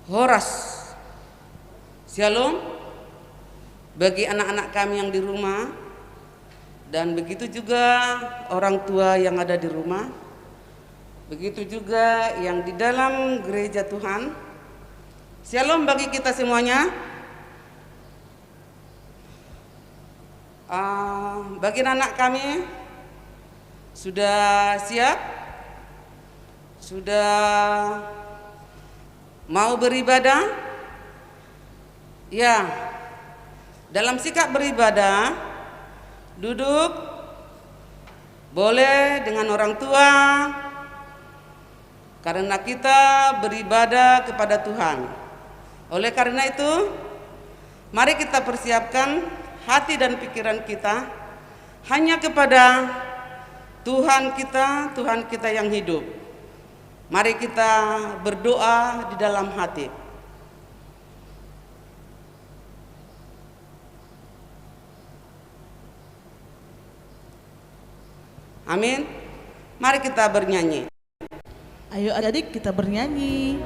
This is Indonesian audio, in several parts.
Horas. Shalom bagi anak-anak kami yang di rumah, dan begitu juga orang tua yang ada di rumah, begitu juga yang di dalam gereja Tuhan. Shalom bagi kita semuanya. Bagi anak kami sudah siap, sudah mau beribadah? Ya, dalam sikap beribadah, duduk boleh dengan orang tua, karena kita beribadah kepada Tuhan. Oleh karena itu, mari kita persiapkan hati dan pikiran kita hanya kepada Tuhan kita yang hidup. Mari kita berdoa di dalam hati. Amin. Mari kita bernyanyi. Ayo adik-adik kita bernyanyi.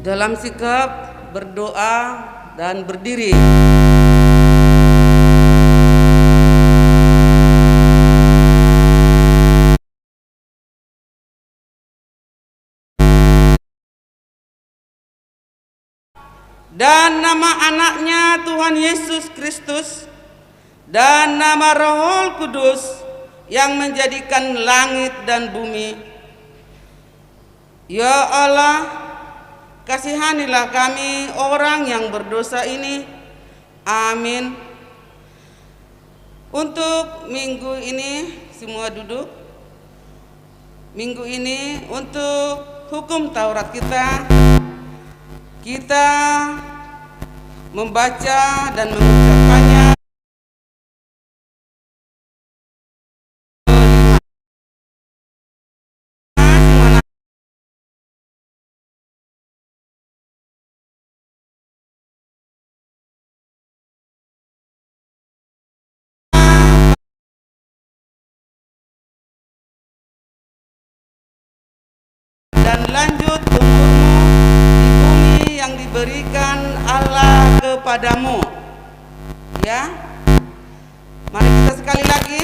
Dalam sikap berdoa dan berdiri. Dan nama anaknya Tuhan Yesus Kristus dan nama Roh Kudus yang menjadikan langit dan bumi. Ya Allah, kasihanilah kami orang yang berdosa ini. Amin. Untuk minggu ini semua duduk. Minggu ini untuk hukum Taurat kita membaca dan mengucapkannya. dan lanjut umurmu di bumi yang diberikan Allah kepadamu. Ya, mari kita sekali lagi.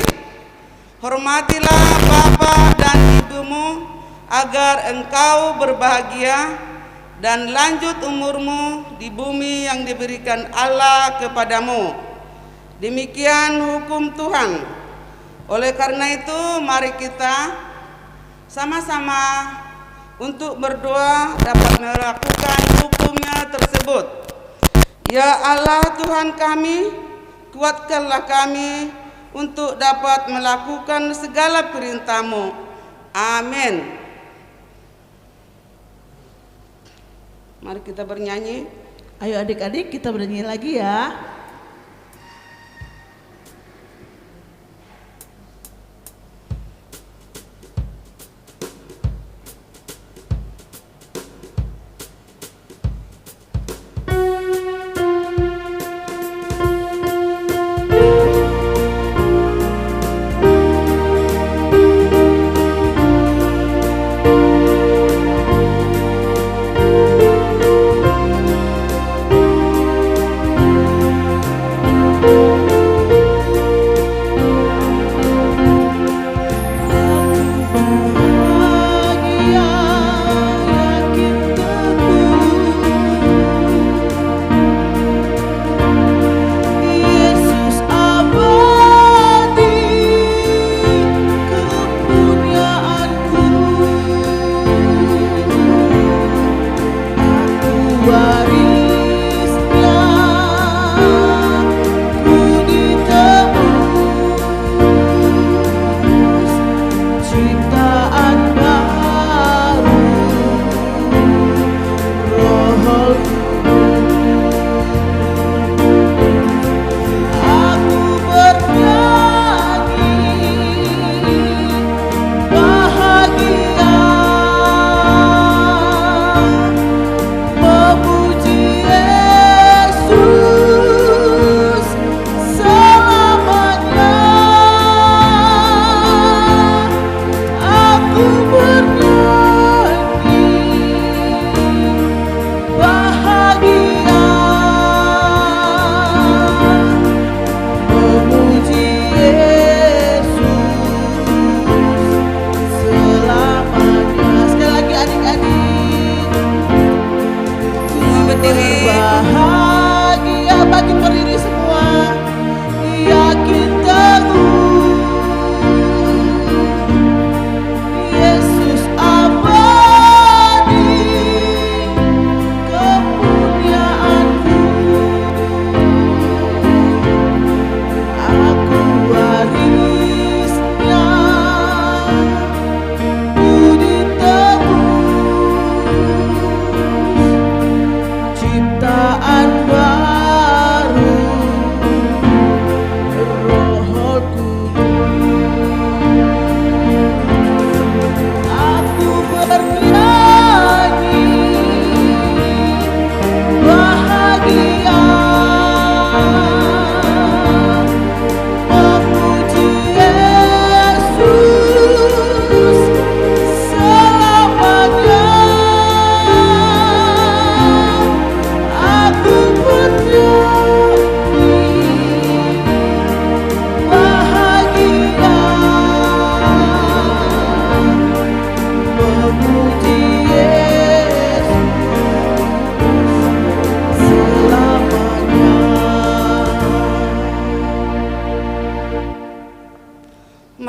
Hormatilah bapa dan ibumu agar engkau berbahagia dan lanjut umurmu di bumi yang diberikan Allah kepadamu. Demikian hukum Tuhan. Oleh karena itu, mari kita sama-sama untuk berdoa dapat melakukan hukumnya tersebut. Ya Allah Tuhan kami, kuatkanlah kami untuk dapat melakukan segala perintah-Mu. Amin. Mari kita bernyanyi. Ayo adik-adik kita bernyanyi lagi ya.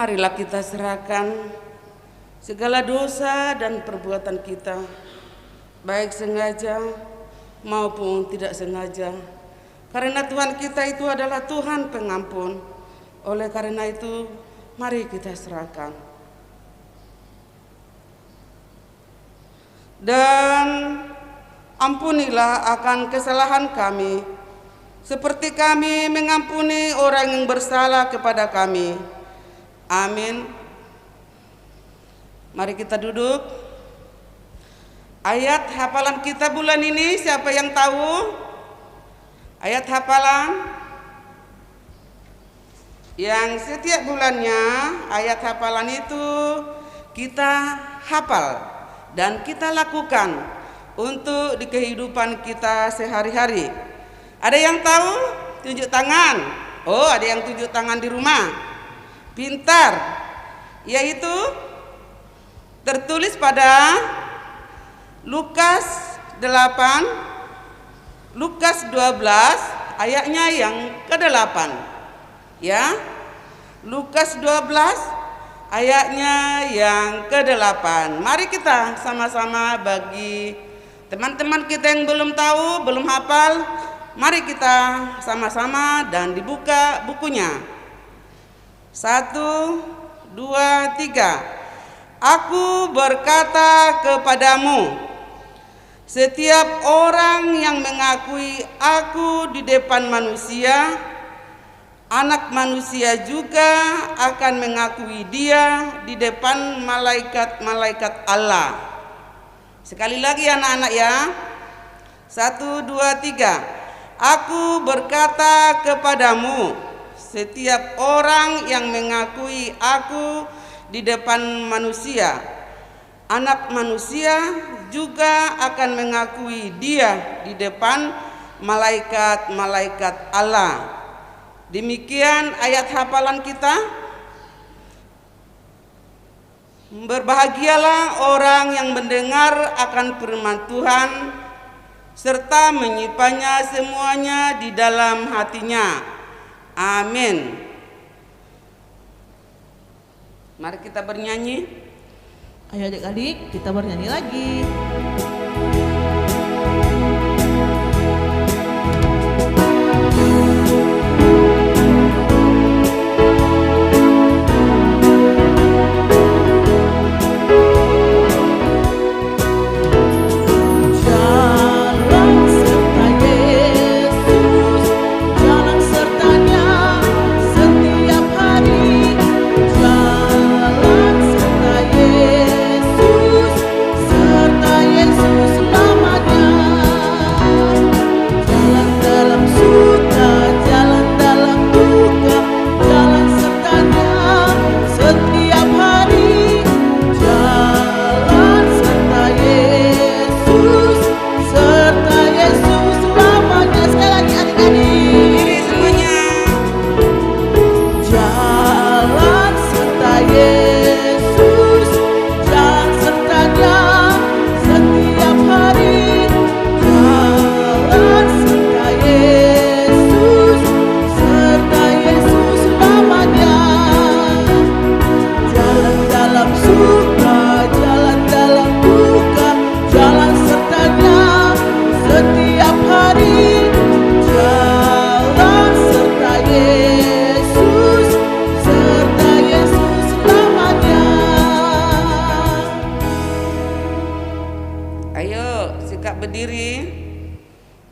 Marilah kita serahkan segala dosa dan perbuatan kita, baik sengaja maupun tidak sengaja. Karena Tuhan kita itu adalah Tuhan pengampun. Oleh karena itu, mari kita serahkan. Dan ampunilah akan kesalahan kami, seperti kami mengampuni orang yang bersalah kepada kami. Amin. Mari kita duduk. Ayat hafalan kita bulan ini, siapa yang tahu? Ayat hafalan yang setiap bulannya ayat hafalan itu kita hafal dan kita lakukan untuk di kehidupan kita sehari-hari. Ada yang tahu? Tunjuk tangan. Oh, ada yang tunjuk tangan di rumah. Pintar. Yaitu tertulis pada Lukas 12 ayatnya yang ke-8. Ya. Lukas 12 ayatnya yang ke-8. Mari kita sama-sama bagi teman-teman kita yang belum tahu, belum hafal, mari kita sama-sama dan dibuka bukunya. 1, 2, 3. Aku berkata kepadamu, setiap orang yang mengakui aku di depan manusia, Anak Manusia juga akan mengakui dia di depan malaikat-malaikat Allah. Sekali lagi anak-anak ya. 1, 2, 3. Aku berkata kepadamu, setiap orang yang mengakui aku di depan manusia, Anak Manusia juga akan mengakui dia di depan malaikat-malaikat Allah. Demikian ayat hafalan kita. Berbahagialah orang yang mendengar akan firman Tuhan serta menyimpannya semuanya di dalam hatinya. Amin. Mari kita bernyanyi. Ayo adik-adik, kita bernyanyi lagi.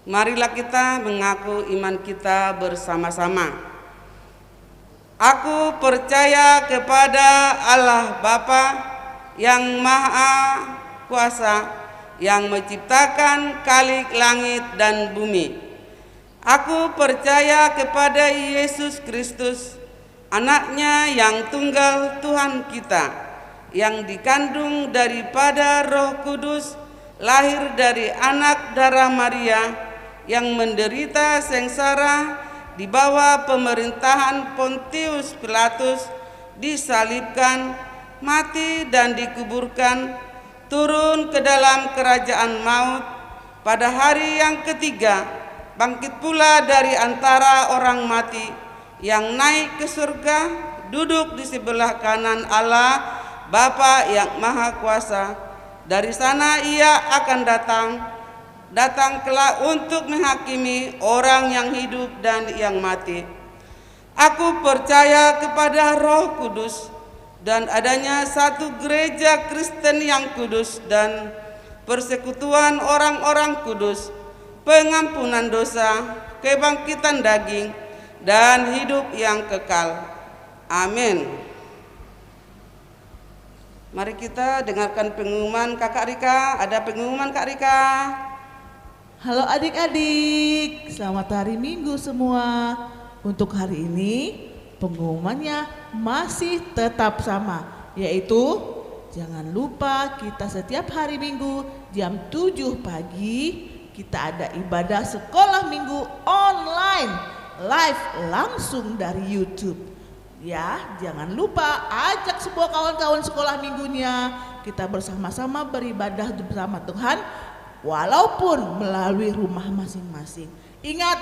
Marilah kita mengaku iman kita bersama-sama. Aku percaya kepada Allah Bapa yang Maha Kuasa, yang menciptakan khalik langit dan bumi. Aku percaya kepada Yesus Kristus, Anaknya yang tunggal Tuhan kita, yang dikandung daripada Roh Kudus, lahir dari anak darah Maria, yang menderita sengsara di bawah pemerintahan Pontius Pilatus, disalibkan, mati dan dikuburkan, turun ke dalam kerajaan maut, pada hari yang ketiga bangkit pula dari antara orang mati, yang naik ke surga, duduk di sebelah kanan Allah Bapa yang Maha Kuasa. Dari sana ia akan datang kelak untuk menghakimi orang yang hidup dan yang mati. Aku percaya kepada Roh Kudus dan adanya satu gereja Kristen yang kudus dan persekutuan orang-orang kudus, pengampunan dosa, kebangkitan daging, dan hidup yang kekal. Amin. Mari kita dengarkan pengumuman Kakak Rika. Ada pengumuman Kak Rika. Halo adik-adik, selamat hari Minggu semua. Untuk hari ini pengumumannya masih tetap sama, yaitu jangan lupa kita setiap hari Minggu jam 7 pagi kita ada ibadah sekolah minggu online live langsung dari YouTube. Ya, jangan lupa ajak semua kawan-kawan sekolah minggunya. Kita bersama-sama beribadah bersama Tuhan walaupun melalui rumah masing-masing. Ingat,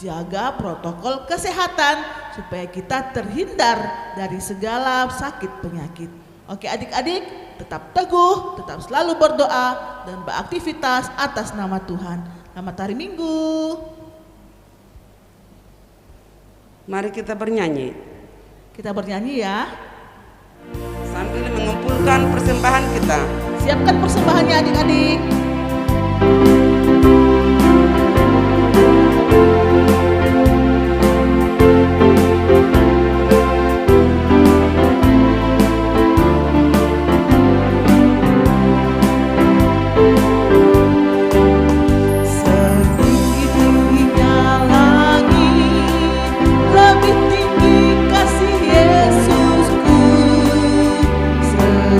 jaga protokol kesehatan supaya kita terhindar dari segala sakit penyakit. Oke adik-adik, tetap teguh, tetap selalu berdoa dan beraktivitas atas nama Tuhan. Selamat hari Minggu. Mari kita bernyanyi. Kita bernyanyi ya. Sambil mengumpulkan persembahan kita. Siapkan persembahannya adik-adik.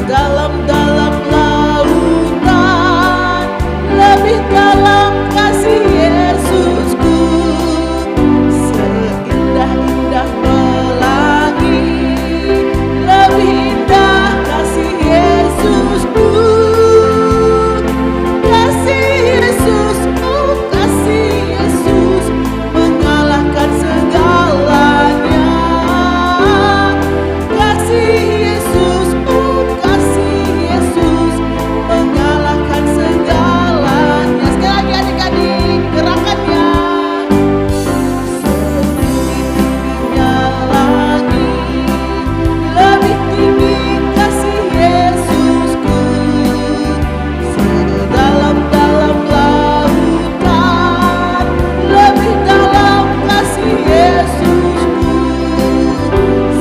Dalam-dalam lautan, lebih dalam kasih Yesusku, seindah-indah pelangi, lebih indah kasih Yesusku, kasih Yesus, oh kasih Yesus mengalahkan segalanya, kasih Yesus, oh kasih Yesus mengalahkan segalanya. Sekali lagi adik-adik, gerakannya. Setinggi-tingginya langit, lebih tinggi kasih Yesusku, sedalam-dalam lautan, lebih dalam kasih Yesusku,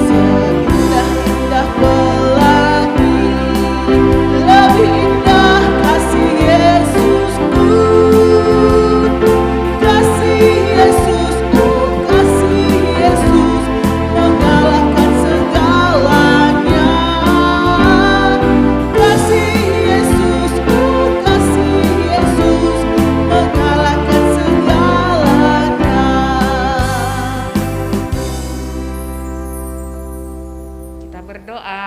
seindah-indah pelangi, lebih indah kasih Yesusku, kasih Yesus, oh kasih Yesus mengalahkan segalanya, kasih Yesus, oh kasih Yesus mengalahkan segalanya. Kita berdoa.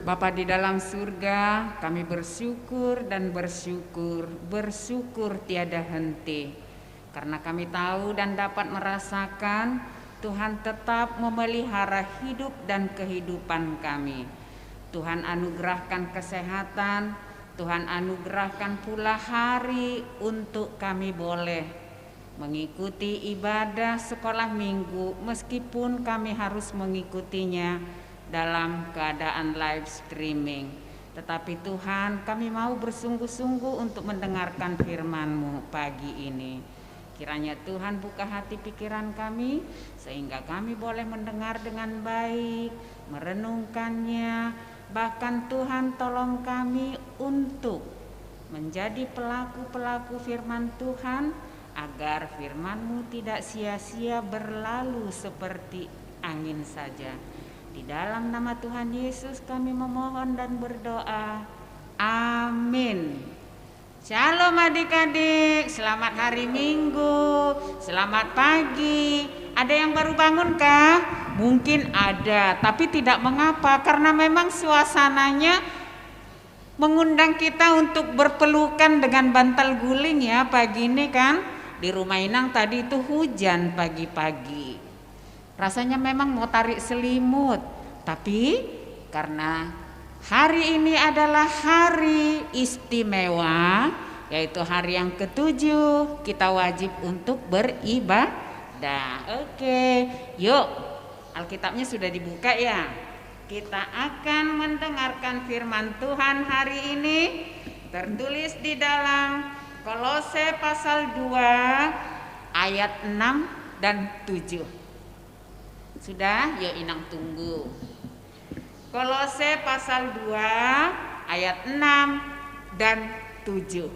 Bapa di dalam surga, kami bersyukur dan bersyukur tiada henti. Karena kami tahu dan dapat merasakan Tuhan tetap memelihara hidup dan kehidupan kami. Tuhan anugerahkan kesehatan, Tuhan anugerahkan pula hari untuk kami boleh mengikuti ibadah sekolah minggu meskipun kami harus mengikutinya dalam keadaan live streaming. Tetapi Tuhan, kami mau bersungguh-sungguh untuk mendengarkan firman-Mu pagi ini. Kiranya Tuhan buka hati pikiran kami sehingga kami boleh mendengar dengan baik, merenungkannya. Bahkan Tuhan tolong kami untuk menjadi pelaku-pelaku firman Tuhan, agar firman-Mu tidak sia-sia berlalu seperti angin saja. Di dalam nama Tuhan Yesus kami memohon dan berdoa. Amin. Shalom adik-adik, selamat hari Minggu, selamat pagi. Ada yang baru bangun kah? Mungkin ada, tapi tidak mengapa karena memang suasananya mengundang kita untuk berpelukan dengan bantal guling ya pagi ini kan. Di rumah Inang tadi itu hujan pagi-pagi. Rasanya memang mau tarik selimut, tapi karena hari ini adalah hari istimewa, yaitu hari yang ke-7, kita wajib untuk beribadah. Oke, yuk, Alkitabnya sudah dibuka ya. Kita akan mendengarkan firman Tuhan hari ini, tertulis di dalam Kolose pasal 2 ayat 6 dan 7. Sudah, yuk Inang tunggu. Kolose pasal 2 ayat 6 dan 7.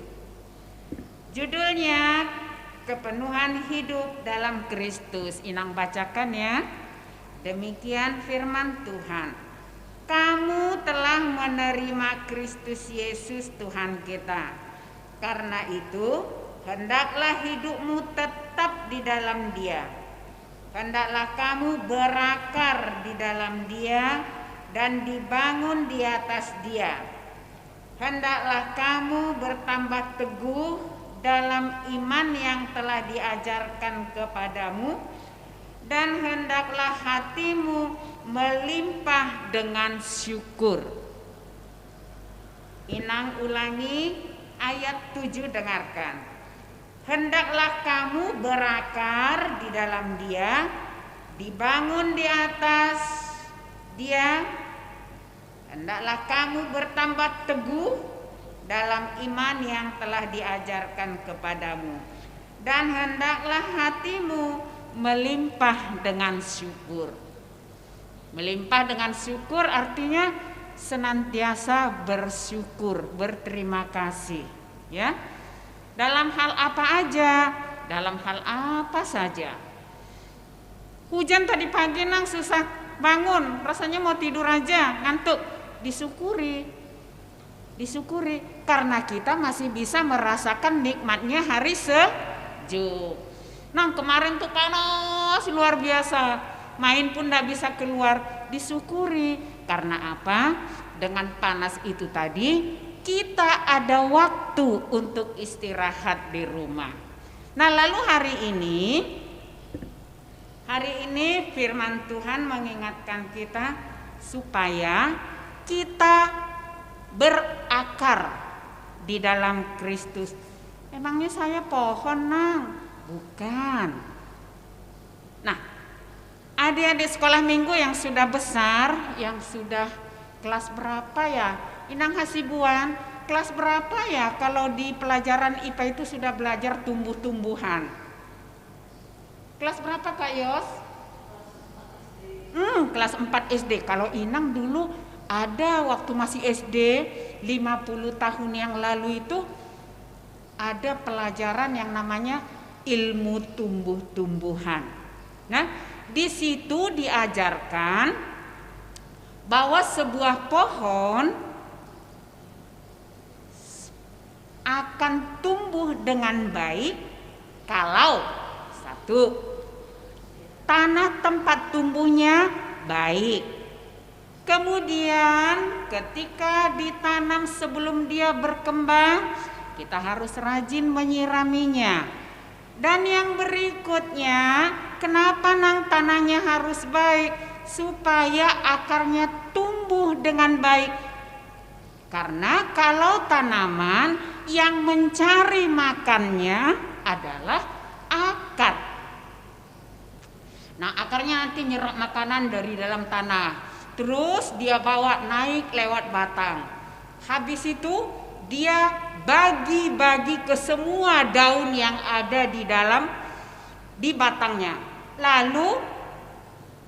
Judulnya kepenuhan hidup dalam Kristus. Inang bacakan ya. Demikian firman Tuhan. kamu telah menerima Kristus Yesus Tuhan kita. Karena itu, hendaklah hidupmu tetap di dalam Dia. Hendaklah kamu berakar di dalam Dia dan dibangun di atas Dia. Hendaklah kamu bertambah teguh dalam iman yang telah diajarkan kepadamu, dan hendaklah hatimu melimpah dengan syukur. Inang ulangi ayat 7, dengarkan. Hendaklah kamu berakar di dalam Dia, dibangun di atas Dia. Hendaklah kamu bertambah teguh dalam iman yang telah diajarkan kepadamu, dan hendaklah hatimu melimpah dengan syukur. Melimpah dengan syukur artinya senantiasa bersyukur, berterima kasih, ya. Dalam hal apa aja, dalam hal apa saja. Hujan tadi pagi nang susah bangun, rasanya mau tidur aja, ngantuk. Disyukuri karena kita masih bisa merasakan nikmatnya hari sejuk. Nah, kemarin tuh panas luar biasa, main pun tidak bisa keluar. Disyukuri karena apa? Dengan panas itu tadi kita ada waktu untuk istirahat di rumah. Nah, lalu hari ini firman Tuhan mengingatkan kita supaya kita berakar di dalam Kristus. Emangnya saya pohon, Nang? Bukan. Nah, adik-adik sekolah minggu yang sudah besar, yang sudah kelas berapa ya? Inang Hasibuan, kelas berapa ya kalau di pelajaran IPA itu sudah belajar tumbuh-tumbuhan? Kelas berapa Kak Yos? Kelas 4 SD. Kalau Inang dulu ada waktu masih SD 50 tahun yang lalu itu ada pelajaran yang namanya ilmu tumbuh-tumbuhan. Nah, di situ diajarkan bahwa sebuah pohon akan tumbuh dengan baik kalau satu, tanah tempat tumbuhnya baik. Kemudian ketika ditanam sebelum dia berkembang, kita harus rajin menyiraminya. Dan yang berikutnya, kenapa nang tanahnya harus baik? Supaya akarnya tumbuh dengan baik. Karena kalau tanaman yang mencari makannya adalah akar. Nah, akarnya nanti nyerap makanan dari dalam tanah. Terus dia bawa naik lewat batang. Habis itu dia bagi-bagi ke semua daun yang ada di batangnya. Lalu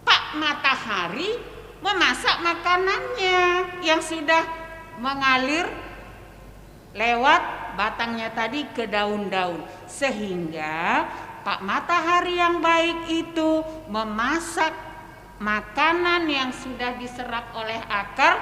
Pak Matahari memasak makanannya yang sudah mengalir lewat batangnya tadi ke daun-daun, sehingga Pak Matahari yang baik itu memasak makanan yang sudah diserap oleh akar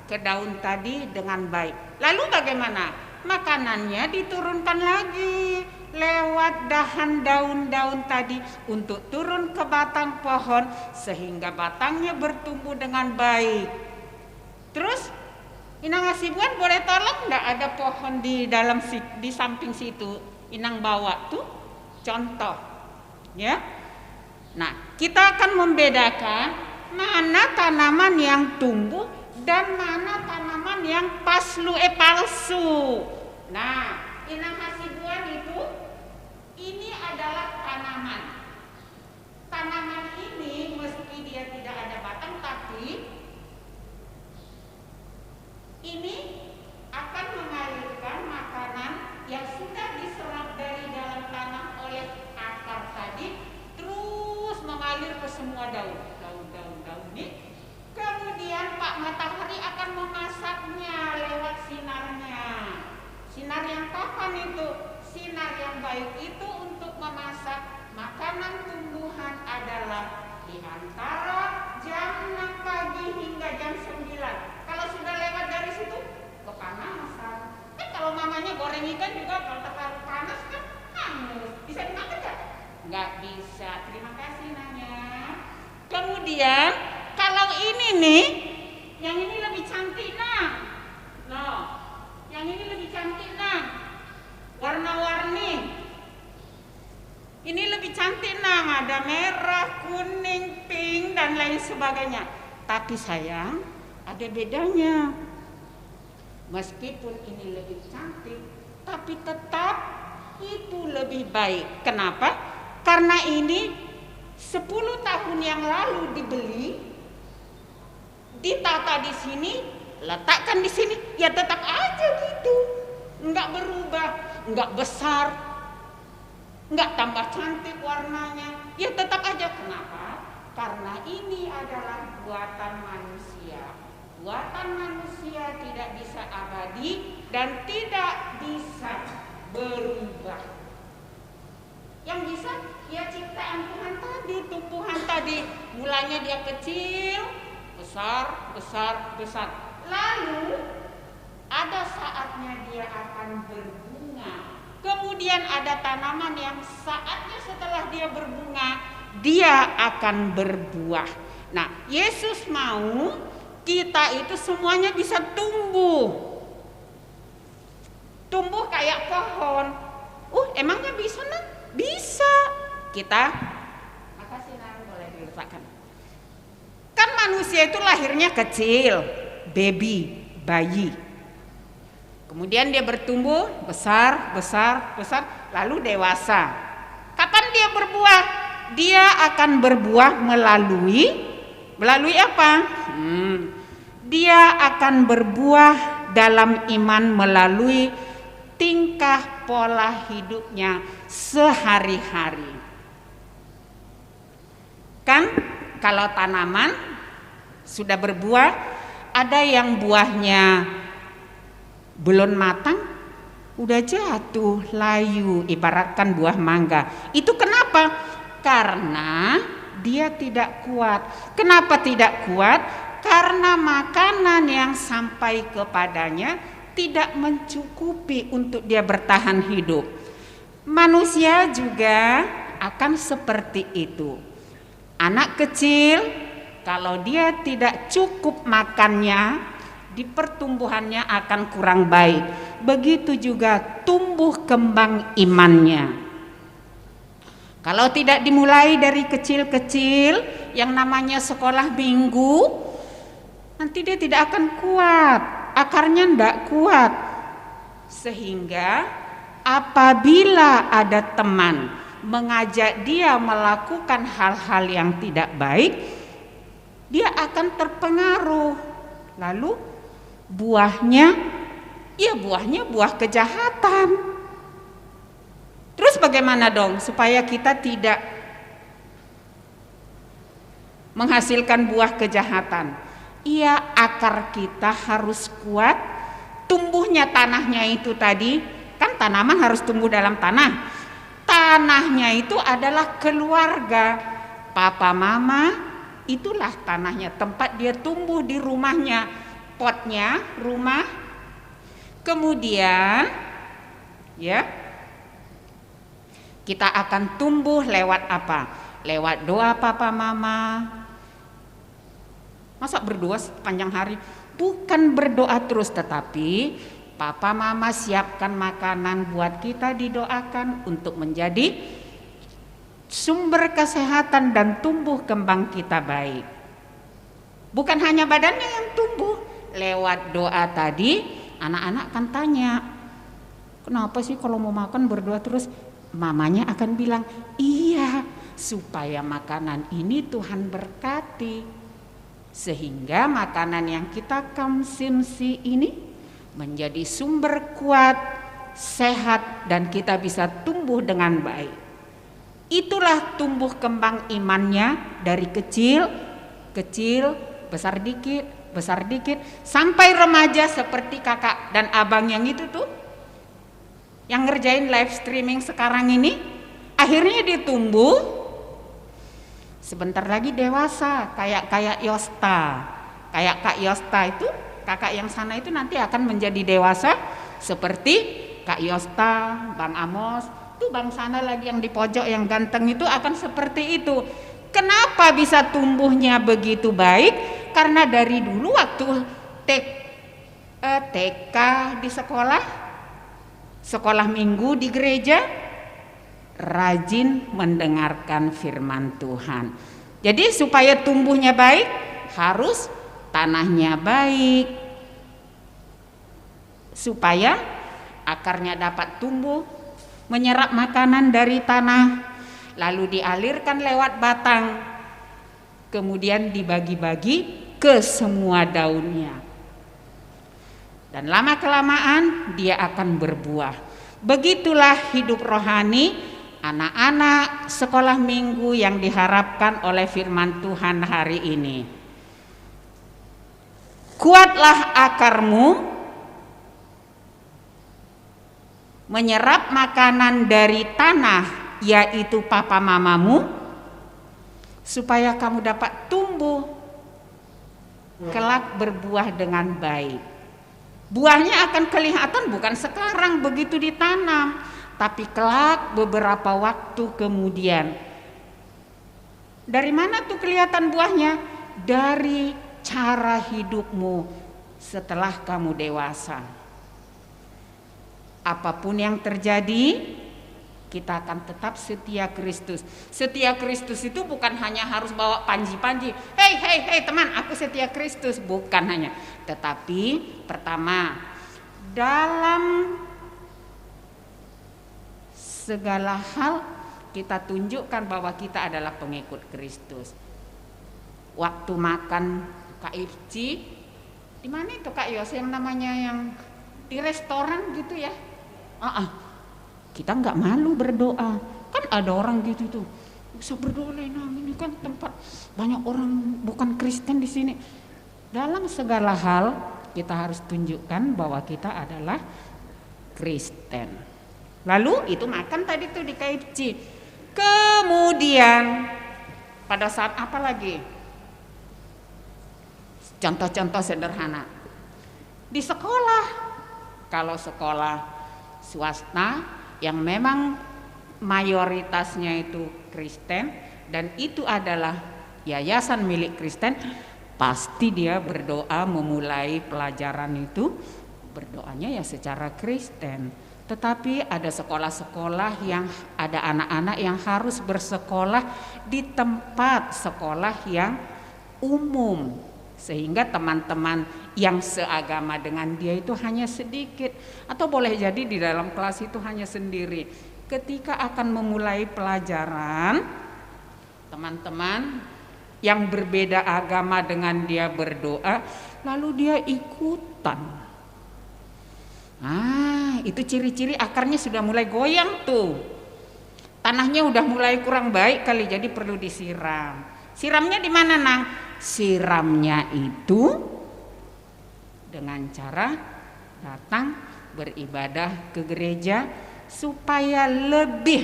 ke daun tadi dengan baik. Lalu bagaimana? Makanannya diturunkan lagi lewat dahan daun-daun tadi untuk turun ke batang pohon sehingga batangnya bertumbuh dengan baik. Terus Inang Hasibuan boleh tolong enggak ada pohon di samping situ? Inang bawa tuh contoh, ya. Nah, kita akan membedakan mana tanaman yang tumbuh dan mana tanaman yang palsu. Nah, Inang Hasibuan itu ini adalah tanaman. Tanaman ini meski dia tidak ada batang, tapi ini akan mengalirkan makanan yang sudah diserap dari dalam tanah oleh akar tadi, terus mengalir ke semua daun ini. Kemudian Pak Matahari akan memasaknya lewat sinarnya. Sinar yang kapan itu? Sinar yang baik itu untuk memasak makanan tumbuhan adalah di antara jam 6 pagi hingga jam 9. Kalau sudah lewat dari situ, kepanasan. Kalau mamanya goreng ikan juga kalau terlalu panas kan hangus. Bisa dimakan nggak? Nggak bisa. Terima kasih Nanya. Kemudian kalau ini nih, yang ini lebih cantik nah. Yang ini lebih cantik warna-warni. Ini lebih cantik ada merah, kuning, pink dan lain sebagainya. Tapi sayang, ada bedanya. Meskipun ini lebih cantik, tapi tetap itu lebih baik. Kenapa? Karena ini 10 tahun yang lalu dibeli, ditata di sini, letakkan di sini, ya tetap aja gitu. Enggak berubah, enggak besar, enggak tambah cantik warnanya, ya tetap aja. Kenapa? Karena ini adalah buatan manusia. Buatan manusia tidak bisa abadi dan tidak bisa berubah. Yang bisa ya ciptaan Tuhan tadi, tumbuhan tadi. Mulanya dia kecil, besar. Lalu ada saatnya dia akan berbunga. Kemudian ada tanaman yang saatnya setelah dia berbunga, dia akan berbuah. Nah, Yesus mau kita itu semuanya bisa tumbuh. Tumbuh kayak pohon. Emangnya bisa Bisa. Kita, makasih boleh diletakkan. Kan manusia itu lahirnya kecil, bayi. Kemudian dia bertumbuh, besar, lalu dewasa. Kapan dia berbuah? Dia akan berbuah melalui apa? Dia akan berbuah dalam iman melalui tingkah pola hidupnya sehari-hari. Kan kalau tanaman sudah berbuah, ada yang buahnya belum matang, udah jatuh, layu, ibaratkan buah mangga. Itu kenapa? Karena dia tidak kuat. Kenapa tidak kuat? Karena makanan yang sampai kepadanya tidak mencukupi untuk dia bertahan hidup. Manusia juga akan seperti itu. Anak kecil kalau dia tidak cukup makannya, di pertumbuhannya akan kurang baik. Begitu juga tumbuh kembang imannya. Kalau tidak dimulai dari kecil-kecil, yang namanya sekolah minggu, nanti dia tidak akan kuat, akarnya tidak kuat. Sehingga apabila ada teman mengajak dia melakukan hal-hal yang tidak baik, dia akan terpengaruh. Lalu buahnya buah kejahatan. Terus bagaimana dong supaya kita tidak menghasilkan buah kejahatan? Iya, akar kita harus kuat. Tumbuhnya tanahnya itu tadi, kan tanaman harus tumbuh dalam tanah. Tanahnya itu adalah keluarga. Papa mama itulah tanahnya, tempat dia tumbuh di rumahnya, potnya, rumah. Kemudian ya, kita akan tumbuh lewat apa? Lewat doa papa mama. Masa berdoa sepanjang hari? Bukan berdoa terus, tetapi papa mama siapkan makanan buat kita, didoakan untuk menjadi sumber kesehatan dan tumbuh kembang kita baik. Bukan hanya badannya yang tumbuh. Lewat doa tadi, anak-anak akan tanya, kenapa sih kalau mau makan berdoa terus? Mamanya akan bilang, iya, supaya makanan ini Tuhan berkati, sehingga makanan yang kita konsumsi ini menjadi sumber kuat, sehat, dan kita bisa tumbuh dengan baik. Itulah tumbuh kembang imannya dari kecil, besar dikit, sampai remaja seperti kakak dan abang yang itu tuh, yang ngerjain live streaming sekarang ini. Akhirnya dia tumbuh sebentar lagi dewasa, kayak Yosta. Kayak Kak Yosta itu, kakak yang sana itu nanti akan menjadi dewasa seperti Kak Yosta, Bang Amos, tuh Bang sana lagi yang di pojok yang ganteng itu akan seperti itu. Kenapa bisa tumbuhnya begitu baik? Karena dari dulu waktu TK di sekolah minggu di gereja, rajin mendengarkan firman Tuhan. Jadi supaya tumbuhnya baik harus tanahnya baik, supaya akarnya dapat tumbuh menyerap makanan dari tanah, lalu dialirkan lewat batang, kemudian dibagi-bagi ke semua daunnya, dan lama kelamaan dia akan berbuah. Begitulah hidup rohani anak-anak sekolah minggu yang diharapkan oleh firman Tuhan hari ini. Kuatlah akarmu menyerap makanan dari tanah, yaitu papa mamamu, supaya kamu dapat tumbuh kelak berbuah dengan baik. Buahnya akan kelihatan bukan sekarang begitu ditanam, tapi kelak beberapa waktu kemudian. Dari mana tuh kelihatan buahnya? Dari cara hidupmu setelah kamu dewasa. Apapun yang terjadi, kita akan tetap setia Kristus. Setia Kristus itu bukan hanya harus bawa panji-panji, hei teman, aku setia Kristus, bukan hanya. Tetapi pertama, dalam segala hal kita tunjukkan bahwa kita adalah pengikut Kristus. Waktu makan KFC, di mana itu Kak Yos yang namanya yang di restoran gitu ya? Kita nggak malu berdoa, kan ada orang gitu tuh, bisa berdoa ini kan tempat banyak orang bukan Kristen di sini. Dalam segala hal kita harus tunjukkan bahwa kita adalah Kristen. Lalu itu makan tadi tuh di KFC. Kemudian pada saat apa lagi? Contoh-contoh sederhana di sekolah. Kalau sekolah swasta yang memang mayoritasnya itu Kristen dan itu adalah yayasan milik Kristen, pasti dia berdoa memulai pelajaran itu, berdoanya ya secara Kristen. Tetapi ada sekolah-sekolah yang ada anak-anak yang harus bersekolah di tempat sekolah yang umum, sehingga teman-teman yang seagama dengan dia itu hanya sedikit, atau boleh jadi di dalam kelas itu hanya sendiri. Ketika akan memulai pelajaran, teman-teman yang berbeda agama dengan dia berdoa, lalu dia ikutan. Itu ciri-ciri akarnya sudah mulai goyang tuh. Tanahnya udah mulai kurang baik kali, jadi perlu disiram. Siramnya di mana, Nang? Siramnya itu dengan cara datang beribadah ke gereja supaya lebih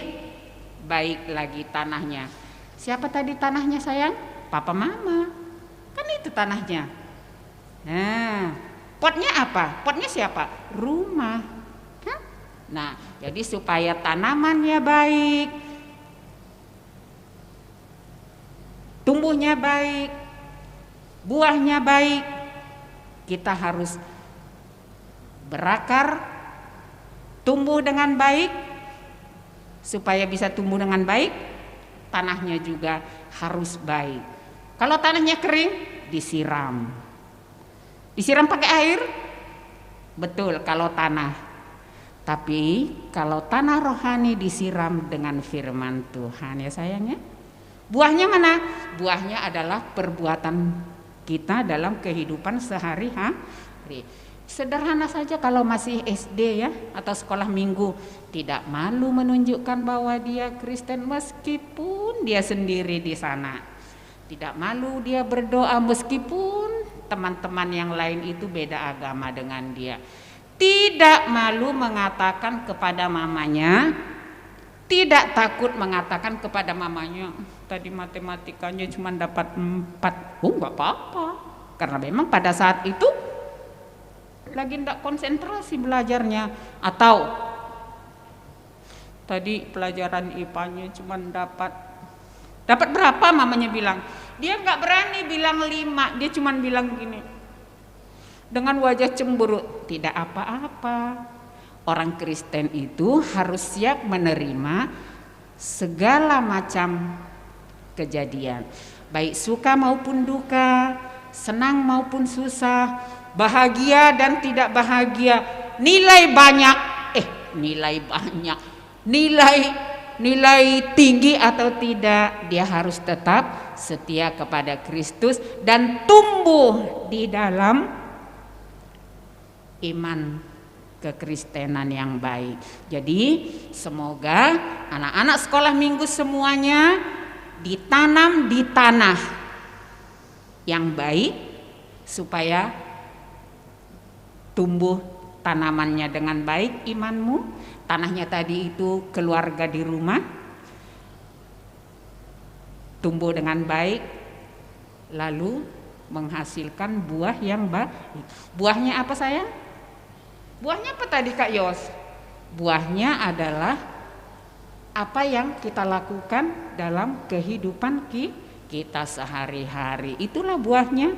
baik lagi tanahnya. Siapa tadi tanahnya sayang? Papa mama. Kan itu tanahnya. Nah, potnya apa? Potnya siapa? Rumah. Hah? Nah, jadi supaya tanamannya baik, tumbuhnya baik, buahnya baik, kita harus berakar, tumbuh dengan baik. Supaya bisa tumbuh dengan baik, tanahnya juga harus baik. Kalau tanahnya kering, disiram. Disiram pakai air? Betul, kalau tanah. Tapi kalau tanah rohani disiram dengan firman Tuhan ya sayangnya. Buahnya mana? Buahnya adalah perbuatan kita dalam kehidupan sehari-hari. Sederhana saja kalau masih SD ya atau sekolah minggu, tidak malu menunjukkan bahwa dia Kristen meskipun dia sendiri di sana. Tidak malu dia berdoa meskipun teman-teman yang lain itu beda agama dengan dia. Tidak malu mengatakan kepada mamanya, Tidak takut mengatakan kepada mamanya, tadi matematikanya cuma dapat 4. Oh, nggak apa-apa. Karena memang pada saat itu lagi tidak konsentrasi belajarnya. Atau tadi pelajaran IPA-nya cuma dapat berapa, mamanya bilang. Dia nggak berani bilang 5, dia cuma bilang gini. Dengan wajah cemburu, tidak apa-apa. Orang Kristen itu harus siap menerima segala macam kejadian, baik suka maupun duka, senang maupun susah, bahagia dan tidak bahagia, nilai tinggi atau tidak, dia harus tetap setia kepada Kristus dan tumbuh di dalam iman kekristenan yang baik. Jadi semoga anak-anak sekolah minggu semuanya ditanam di tanah yang baik supaya tumbuh tanamannya dengan baik imanmu. Tanahnya tadi itu keluarga di rumah, tumbuh dengan baik lalu menghasilkan buah yang baik. Buahnya apa sayang? Buahnya apa tadi Kak Yos? Buahnya adalah apa yang kita lakukan dalam kehidupan kita sehari-hari. Itulah buahnya.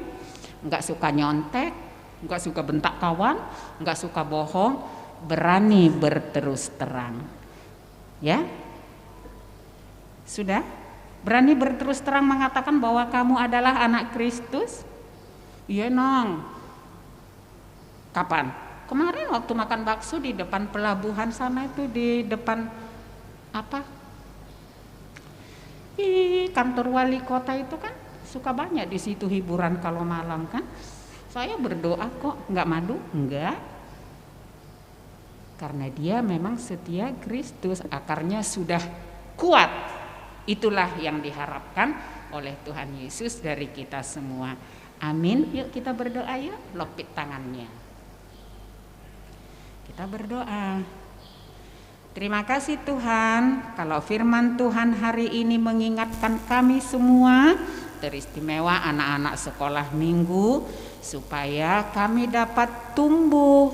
Enggak suka nyontek, enggak suka bentak kawan, enggak suka bohong, berani berterus terang. Ya? Sudah? Berani berterus terang mengatakan bahwa kamu adalah anak Kristus? Iya, Nong. Kapan? Kemarin waktu makan bakso di depan pelabuhan sana itu, di depan apa? Kantor wali kota itu kan suka banyak di situ hiburan kalau malam kan. Saya berdoa kok, nggak madu? Enggak. Karena dia memang setia Kristus, akarnya sudah kuat. Itulah yang diharapkan oleh Tuhan Yesus dari kita semua. Amin. Yuk kita berdoa yuk, lopit tangannya. Kita berdoa. Terima kasih Tuhan, kalau firman Tuhan hari ini mengingatkan kami semua, teristimewa anak-anak sekolah minggu, supaya kami dapat tumbuh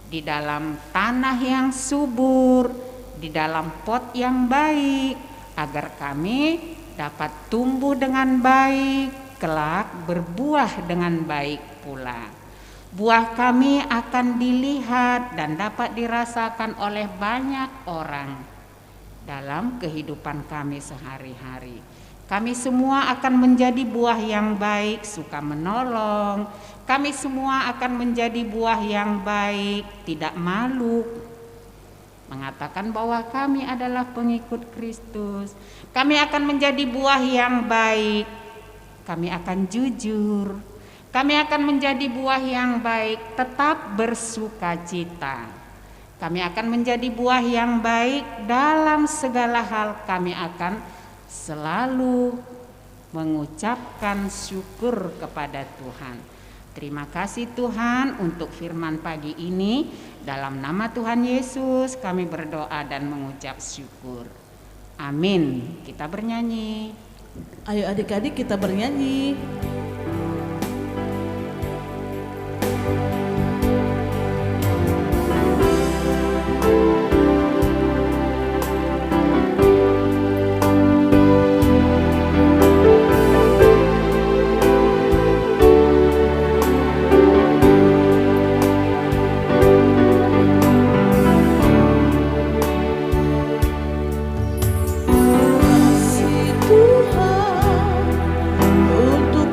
di dalam tanah yang subur, di dalam pot yang baik, agar kami dapat tumbuh dengan baik, kelak berbuah dengan baik pula. Buah kami akan dilihat dan dapat dirasakan oleh banyak orang dalam kehidupan kami sehari-hari. Kami semua akan menjadi buah yang baik, suka menolong. Kami semua akan menjadi buah yang baik, tidak malu, mengatakan bahwa kami adalah pengikut Kristus. Kami akan menjadi buah yang baik. Kami akan jujur. Kami akan menjadi buah yang baik, tetap bersukacita. Kami akan menjadi buah yang baik dalam segala hal. Kami akan selalu mengucapkan syukur kepada Tuhan. Terima kasih Tuhan untuk firman pagi ini. Dalam nama Tuhan Yesus kami berdoa dan mengucap syukur. Amin. Kita bernyanyi. Ayo adik-adik kita bernyanyi. Kasih Tuhan untuk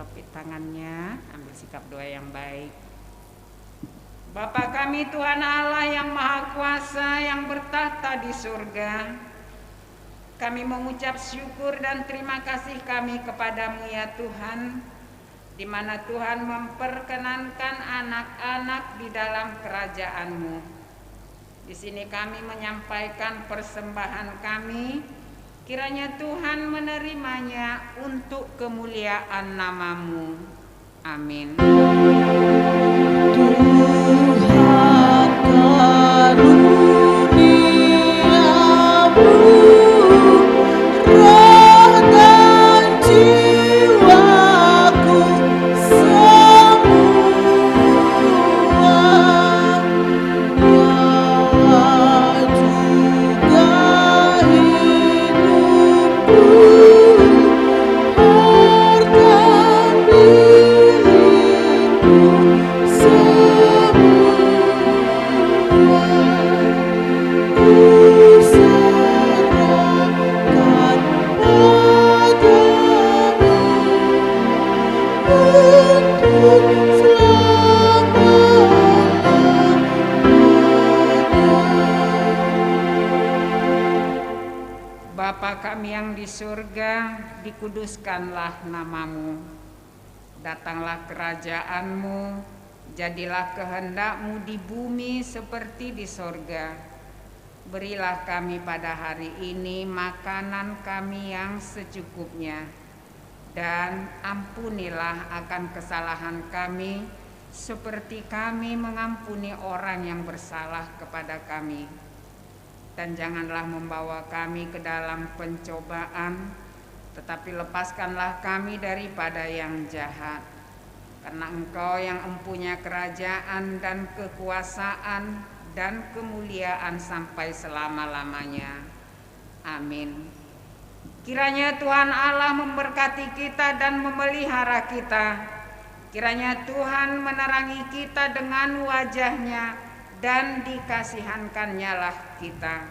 Lopit tangannya, ambil sikap doa yang baik. Bapa kami Tuhan Allah yang Maha Kuasa yang bertahta di surga, kami mengucap syukur dan terima kasih kami kepadamu ya Tuhan, di mana Tuhan memperkenankan anak-anak di dalam kerajaan-Mu. Di sini kami menyampaikan persembahan kami, kiranya Tuhan menerimanya untuk kemuliaan nama-Mu. Amin. Tuhan karuniamu, roh dan jiwaku semua, nyawa juga hidupku, harta milikku semua, ku serahkan padamu untuk selama-lamanya. Bapa kami yang di surga, dikuduskanlah nama-Mu. Datanglah kerajaan-Mu, jadilah kehendak-Mu di bumi seperti di sorga. Berilah kami pada hari ini makanan kami yang secukupnya, dan ampunilah akan kesalahan kami, seperti kami mengampuni orang yang bersalah kepada kami. Dan janganlah membawa kami ke dalam pencobaan, tetapi lepaskanlah kami daripada yang jahat. Karena Engkau yang empunya kerajaan dan kekuasaan dan kemuliaan sampai selama-lamanya. Amin. Kiranya Tuhan Allah memberkati kita dan memelihara kita. Kiranya Tuhan menerangi kita dengan wajah-Nya dan dikasihankan-Nya lah kita.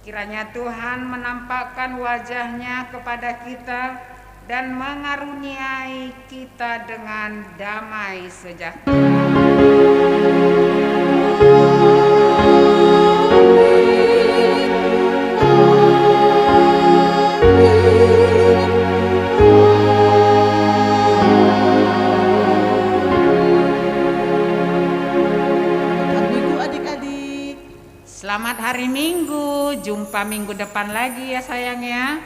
Kiranya Tuhan menampakkan wajah-Nya kepada kita dan mengaruniai kita dengan damai sejahtera. Selamat hari Minggu, jumpa minggu depan lagi ya sayang ya.